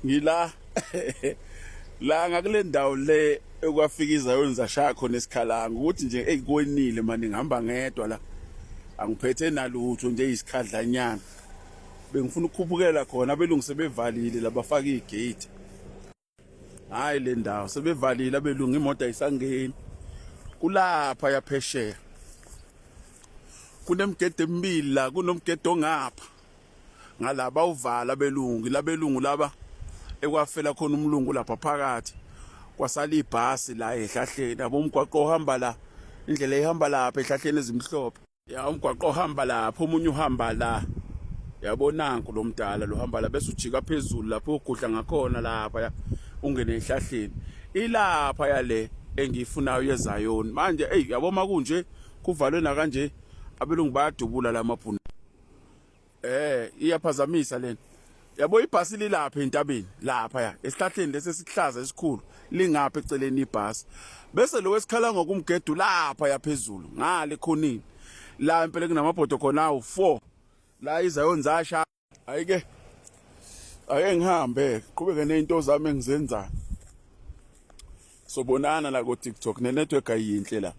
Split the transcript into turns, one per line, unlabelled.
Ngila la ngakule ndawo le ekwafika izayoni zashaya khona esikhalanga ukuthi nje ekwenile manje ngihamba ngedwa la angiphethe nalutho nje isikhadlanyana bengifuna ukukhuphukela khona abelungu sebevalile labafaka igate. Hayi le ndawo sebevalile abelungu imoto ayisangeni kulapha yaphesheya kunemigede emibili la kunomgede ongapha ngalaba uvala abelungu labelungu laba ekwafela khona umlungu lapha phakathi kwasala ibhasi la ehlahleni yabo umgwaqo ohamba la indlela ehamba lapha ehlahleni ezimhlophe ya umgwaqo ohamba lapha omunye uhamba la yabonanku lo mdala lo hamba la bese ujika phezulu lapho ugudla ngakhona lapha ungene ehlahleni ilapha yale engiyifunayo yezayoni manje yabo makunje kuvalwe na kanje abelungu bayadubula lamabhunu iyaphazamisa lena yabo ibhasi lilapha entabeni lapha esihlahleni lesesihlaza esikhulu lingapha eceleni ibhasi bese lo wesikhala ngokumgedu lapha yaphezulu ngale khonini la impela kunamabhodo khona awu4 la izayoni zasha ayike ake ngihambe qhubeke nezinto zami engizenzayo sobonana la ku TikTok ne network ayinhle la.